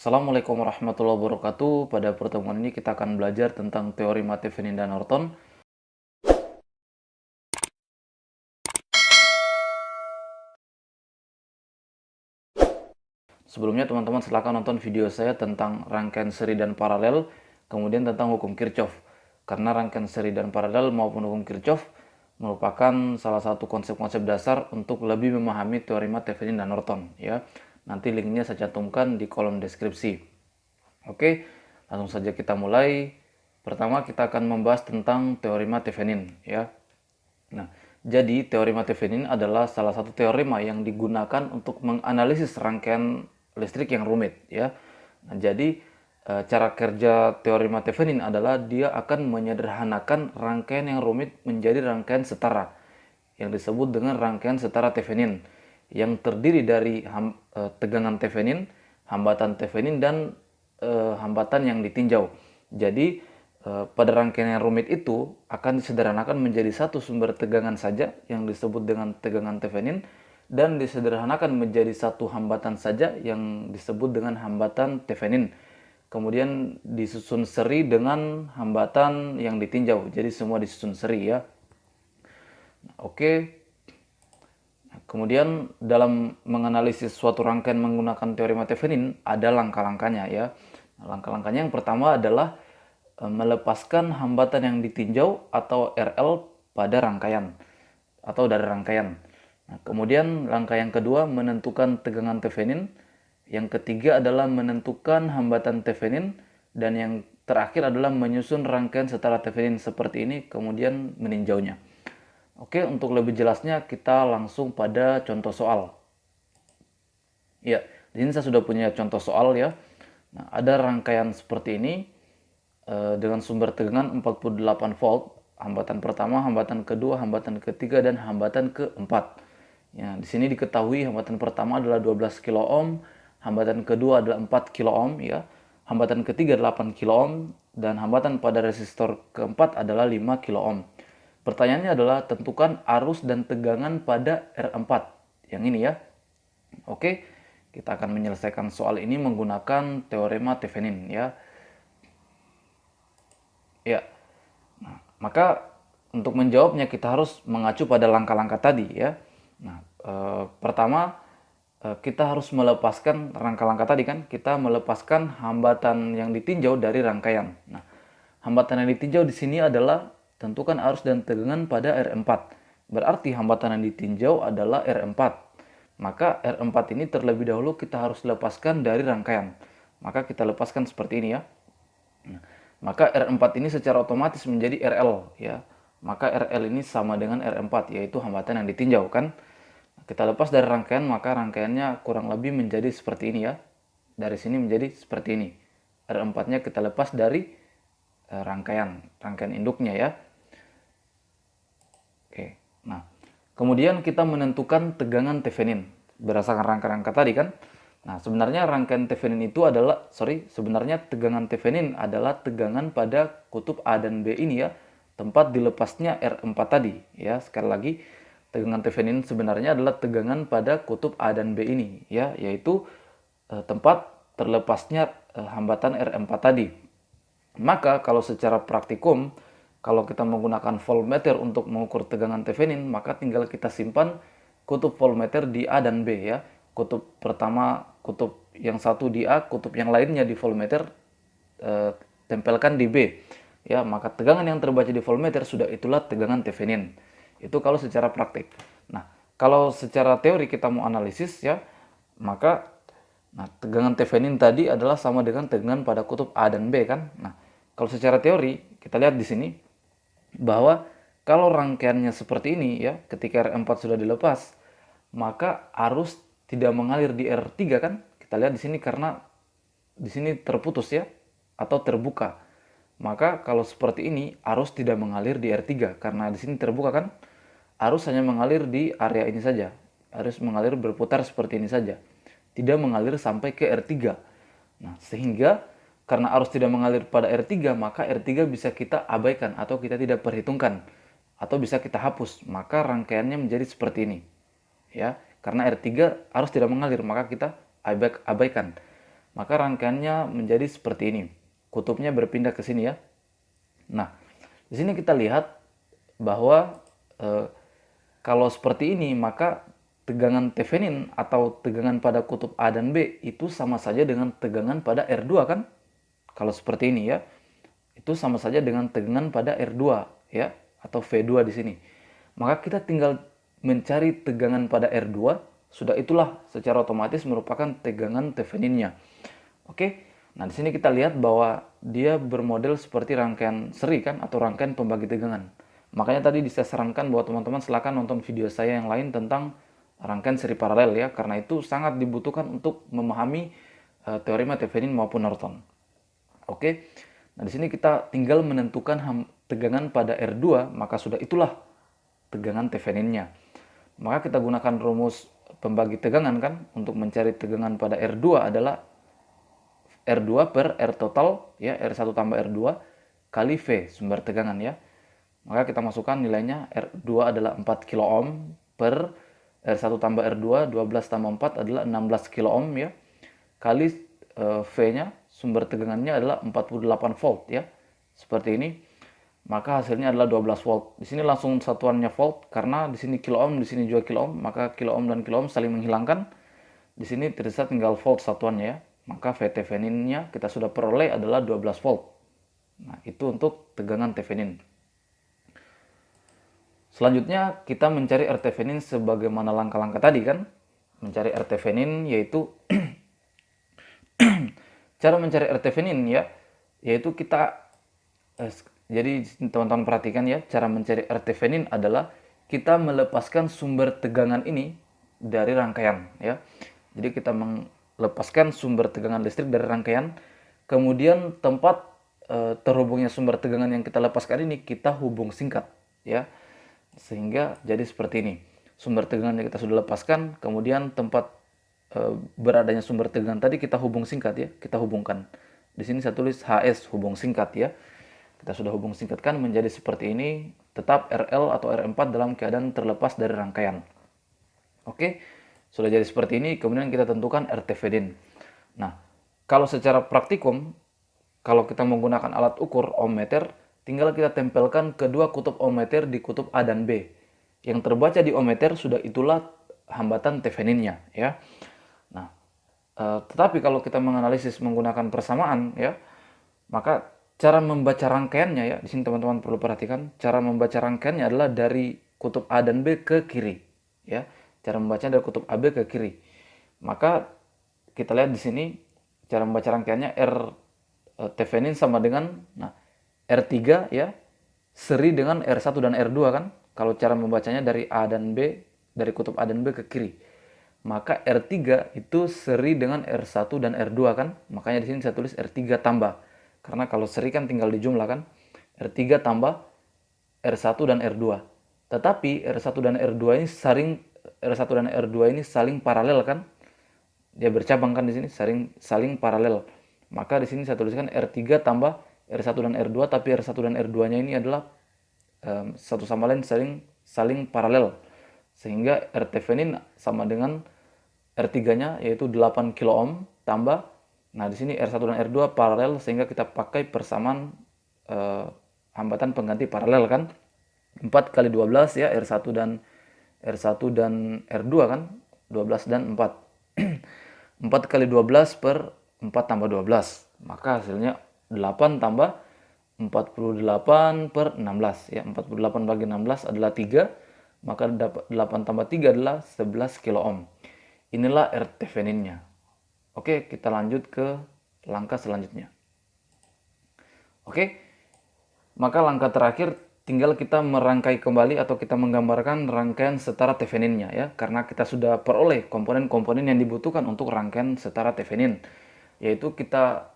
Assalamualaikum warahmatullahi wabarakatuh. Pada pertemuan ini kita akan belajar tentang teori mate Thevenin dan Norton. Sebelumnya teman-teman silahkan nonton video saya tentang rangkaian seri dan paralel, kemudian tentang hukum Kirchhoff. Karena rangkaian seri dan paralel maupun hukum Kirchhoff merupakan salah satu konsep-konsep dasar untuk lebih memahami teori mate Thevenin dan Norton. Ya, nanti linknya saya cantumkan di kolom deskripsi. Oke, langsung saja kita mulai. Pertama kita akan membahas tentang teorema Thevenin ya. Nah, jadi teorema Thevenin adalah salah satu teorema yang digunakan untuk menganalisis rangkaian listrik yang rumit ya. Nah, jadi cara kerja teorema Thevenin adalah dia akan menyederhanakan rangkaian yang rumit menjadi rangkaian setara yang disebut dengan rangkaian setara Thevenin yang terdiri dari tegangan Thevenin, hambatan Thevenin dan hambatan yang ditinjau. Jadi pada rangkaian yang rumit itu akan disederhanakan menjadi satu sumber tegangan saja yang disebut dengan tegangan Thevenin dan disederhanakan menjadi satu hambatan saja yang disebut dengan hambatan Thevenin. Kemudian disusun seri dengan hambatan yang ditinjau. Jadi semua disusun seri ya. Oke. Kemudian dalam menganalisis suatu rangkaian menggunakan teori Thevenin ada langkah-langkahnya ya. Langkah-langkahnya yang pertama adalah melepaskan hambatan yang ditinjau atau RL pada rangkaian atau dari rangkaian. Nah, kemudian langkah yang kedua menentukan tegangan Thevenin. Yang ketiga adalah menentukan hambatan Thevenin dan yang terakhir adalah menyusun rangkaian setara Thevenin seperti ini kemudian meninjaunya. Oke, untuk lebih jelasnya kita langsung pada contoh soal. Ya, di sini saya sudah punya contoh soal ya. Nah, ada rangkaian seperti ini dengan sumber tegangan 48 volt, hambatan pertama, hambatan kedua, hambatan ketiga dan hambatan keempat. Ya, di sini diketahui hambatan pertama adalah 12 kilo ohm, hambatan kedua adalah 4 kilo ohm ya. Hambatan ketiga 8 kilo ohm dan hambatan pada resistor keempat adalah 5 kilo ohm. Pertanyaannya adalah tentukan arus dan tegangan pada R4 yang ini ya. Oke, kita akan menyelesaikan soal ini menggunakan teorema Thevenin ya. Ya, nah, maka untuk menjawabnya kita harus mengacu pada langkah-langkah tadi ya. Nah, pertama kita harus melepaskan langkah-langkah tadi kan, kita melepaskan hambatan yang ditinjau dari rangkaian. Nah, hambatan yang ditinjau di sini adalah tentukan arus dan tegangan pada R4. Berarti hambatan yang ditinjau adalah R4. Maka R4 ini terlebih dahulu kita harus lepaskan dari rangkaian. Maka kita lepaskan seperti ini ya. Nah, maka R4 ini secara otomatis menjadi RL ya. Maka RL ini sama dengan R4 yaitu hambatan yang ditinjau kan. Kita lepas dari rangkaian maka rangkaiannya kurang lebih menjadi seperti ini ya. Dari sini menjadi seperti ini. R4-nya kita lepas dari rangkaian induknya ya. Oke. Nah, kemudian kita menentukan tegangan Thevenin berdasarkan rangkaian tadi kan. Nah, sebenarnya rangkaian Thevenin itu adalah sebenarnya tegangan Thevenin adalah tegangan pada kutub A dan B ini ya, tempat dilepasnya R4 tadi ya. Sekali lagi, tegangan Thevenin sebenarnya adalah tegangan pada kutub A dan B ini ya, yaitu tempat terlepasnya hambatan R4 tadi. Maka kalau secara praktikum, kalau kita menggunakan voltmeter untuk mengukur tegangan Thevenin, maka tinggal kita simpan kutub voltmeter di A dan B ya. Kutub pertama, kutub yang satu di A, kutub yang lainnya di voltmeter tempelkan di B. Ya, maka tegangan yang terbaca di voltmeter sudah itulah tegangan Thevenin. Itu kalau secara praktik. Nah, kalau secara teori kita mau analisis ya, maka tegangan Thevenin tadi adalah sama dengan tegangan pada kutub A dan B kan. Nah, kalau secara teori kita lihat di sini bahwa kalau rangkaiannya seperti ini ya, ketika R4 sudah dilepas, maka arus tidak mengalir di R3 kan? Kita lihat di sini karena di sini terputus ya atau terbuka. Maka kalau seperti ini arus tidak mengalir di R3 karena di sini terbuka kan? Arus hanya mengalir di area ini saja. Arus mengalir berputar seperti ini saja. Tidak mengalir sampai ke R3. Nah, sehingga karena arus tidak mengalir pada R3, maka R3 bisa kita abaikan atau kita tidak perhitungkan atau bisa kita hapus. Maka rangkaiannya menjadi seperti ini. Ya, karena R3 arus tidak mengalir, maka kita abaikan. maka rangkaiannya menjadi seperti ini. Kutubnya berpindah ke sini ya. Nah, di sini kita lihat bahwa kalau seperti ini, maka tegangan Thevenin atau tegangan pada kutub A dan B itu sama saja dengan tegangan pada R2 kan? Kalau seperti ini ya, itu sama saja dengan tegangan pada R2 ya, atau V2 di sini. Maka kita tinggal mencari tegangan pada R2, sudah itulah secara otomatis merupakan tegangan Theveninnya. Oke. Nah, di sini kita lihat bahwa dia bermodel seperti rangkaian seri kan, atau rangkaian pembagi tegangan. Makanya tadi saya sarankan bahwa teman-teman silakan nonton video saya yang lain tentang rangkaian seri paralel ya, karena itu sangat dibutuhkan untuk memahami teorema Thevenin maupun Norton. Oke. Nah, di sini kita tinggal menentukan tegangan pada R2, maka sudah itulah tegangan Theveninnya. Maka kita gunakan rumus pembagi tegangan kan, untuk mencari tegangan pada R2 adalah R2 per R total ya, R1 tambah R2 kali V sumber tegangan ya. Maka kita masukkan nilainya, R2 adalah 4 kilo ohm per R1 tambah R2, 12 tambah 4 adalah 16 kilo ohm ya, kali V-nya sumber tegangannya adalah 48 volt ya, seperti ini. Maka hasilnya adalah 12 volt. Di sini langsung satuannya volt, karena di sini kilo ohm, di sini juga kilo ohm, maka kilo ohm dan kilo ohm saling menghilangkan. Di sini tersisa tinggal volt satuannya ya. Maka V Thevenin-nya kita sudah peroleh adalah 12 volt. Nah, itu untuk tegangan Thevenin. Selanjutnya kita mencari R Thevenin sebagaimana langkah-langkah tadi kan. Mencari R Thevenin yaitu cara mencari R Thevenin ya, yaitu kita jadi teman-teman perhatikan ya, cara mencari R Thevenin adalah kita melepaskan sumber tegangan ini dari rangkaian ya. Jadi kita melepaskan sumber tegangan listrik dari rangkaian, kemudian tempat terhubungnya sumber tegangan yang kita lepaskan ini kita hubung singkat ya. Sehingga jadi seperti ini. Sumber tegangan yang kita sudah lepaskan, kemudian tempat beradanya sumber tegangan tadi kita hubung singkat ya, kita hubungkan. Di sini saya tulis HS hubung singkat ya. Kita sudah hubung singkatkan menjadi seperti ini, tetap RL atau R4 dalam keadaan terlepas dari rangkaian. Oke, sudah jadi seperti ini, kemudian kita tentukan R Thevenin. Nah, kalau secara praktikum, kalau kita menggunakan alat ukur ohmmeter, tinggal kita tempelkan kedua kutub ohmmeter di kutub A dan B. Yang terbaca di ohmmeter sudah itulah hambatan Theveninnya ya. Nah, tetapi kalau kita menganalisis menggunakan persamaan ya, maka cara membaca rangkaiannya ya, di sini teman-teman perlu perhatikan, cara membaca rangkaiannya adalah dari kutub A dan B ke kiri ya. Cara membacanya dari kutub AB ke kiri. Maka kita lihat di sini cara membaca rangkaiannya, R Thevenin sama dengan R3 ya, seri dengan R1 dan R2 kan. Kalau cara membacanya dari A dan B, dari kutub A dan B ke kiri. Maka R3 itu seri dengan R1 dan R2 kan. Makanya di sini saya tulis R3 tambah. Karena kalau seri kan tinggal dijumlah kan. R3 tambah R1 dan R2. Tetapi R1 dan R2 ini saling paralel kan. Dia bercabang kan di sini, saling paralel. Maka di sini saya tuliskan R3 tambah R1 dan R2, tapi R1 dan R2-nya ini adalah satu sama lain saling paralel. Sehingga R Thevenin sama dengan R3-nya yaitu 8 kilo ohm tambah. Nah, di sini R1 dan R2 paralel, sehingga kita pakai persamaan hambatan pengganti paralel kan. 4 kali 12 ya, R1 dan R2 kan, 12 dan 4. 4 kali 12 per 4 tambah 12. Maka hasilnya 8 tambah 48 per 16 ya. 48 bagi 16 adalah 3. Maka 8 tambah 3 adalah 11 kilo ohm. Inilah R Thevenin-nya. Oke, kita lanjut ke langkah selanjutnya. Oke, maka langkah terakhir tinggal kita merangkai kembali atau kita menggambarkan rangkaian setara Thevenin-nya ya, karena kita sudah peroleh komponen-komponen yang dibutuhkan untuk rangkaian setara Thevenin, yaitu kita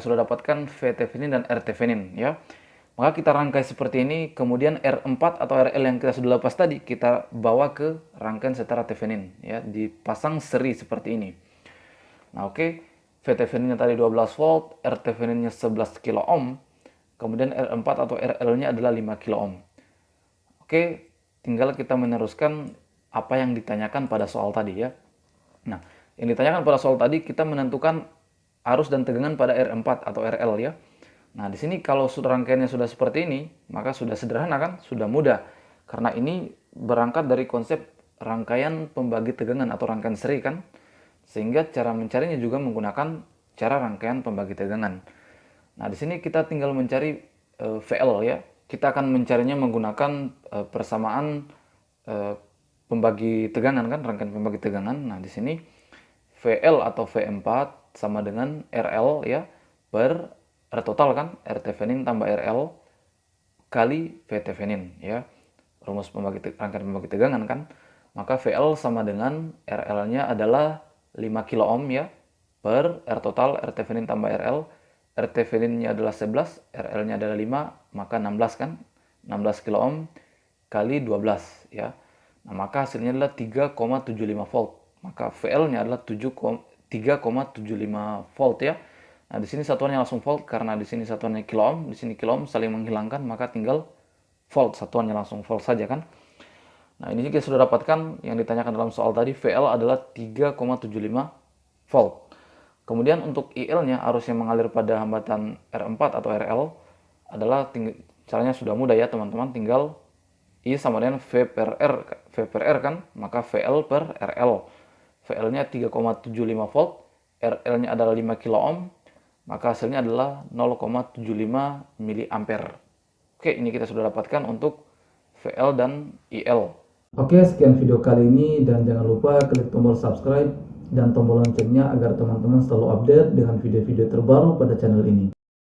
sudah dapatkan V Thevenin dan R Thevenin ya. Maka kita rangkai seperti ini, kemudian R4 atau RL yang kita sudah lepas tadi kita bawa ke rangkaian setara Thevenin ya, dipasang seri seperti ini. Nah, oke, V Thevenin-nya tadi 12 volt, R Thevenin-nya 11 kilo ohm, kemudian R4 atau RL-nya adalah 5 kilo ohm. Oke, tinggal kita meneruskan apa yang ditanyakan pada soal tadi ya. Nah, Yang ditanyakan pada soal tadi, kita menentukan arus dan tegangan pada R4 atau RL ya. Nah, di sini kalau rangkaiannya sudah seperti ini, maka sudah sederhana kan? Sudah mudah. Karena ini berangkat dari konsep rangkaian pembagi tegangan atau rangkaian seri kan? Sehingga cara mencarinya juga menggunakan cara rangkaian pembagi tegangan. Nah, di sini kita tinggal mencari VL ya. Kita akan mencarinya menggunakan persamaan pembagi tegangan kan, rangkaian pembagi tegangan. Nah, di sini VL atau V4 sama dengan RL ya per R total kan, R Thevenin tambah RL kali V Thevenin ya. Rumus rangkaian pembagi tegangan kan. Maka VL sama dengan RL-nya adalah 5 kilo ohm ya per R total R Thevenin tambah RL. R Thevenin-nya adalah 11, RL-nya adalah 5, maka 16 kan. 16 kilo ohm kali 12 ya. Nah, maka hasilnya adalah 3,75 volt. Maka VL-nya adalah 3,75 volt ya. Nah, di sini satuannya langsung volt karena di sini satuannya kilo ohm, di sini kilo ohm saling menghilangkan, maka tinggal volt, satuannya langsung volt saja kan. Nah, ini kita sudah dapatkan yang ditanyakan dalam soal tadi, VL adalah 3,75 volt. Kemudian untuk IL-nya, arus yang mengalir pada hambatan R4 atau RL adalah caranya sudah mudah ya teman-teman, tinggal I sama dengan V per R kan, maka VL per RL. VL-nya 3,75 volt, RL-nya adalah 5 kilo ohm, maka hasilnya adalah 0,75 miliampere. Oke, ini kita sudah dapatkan untuk VL dan IL. Oke, sekian video kali ini dan jangan lupa klik tombol subscribe dan tombol loncengnya agar teman-teman selalu update dengan video-video terbaru pada channel ini.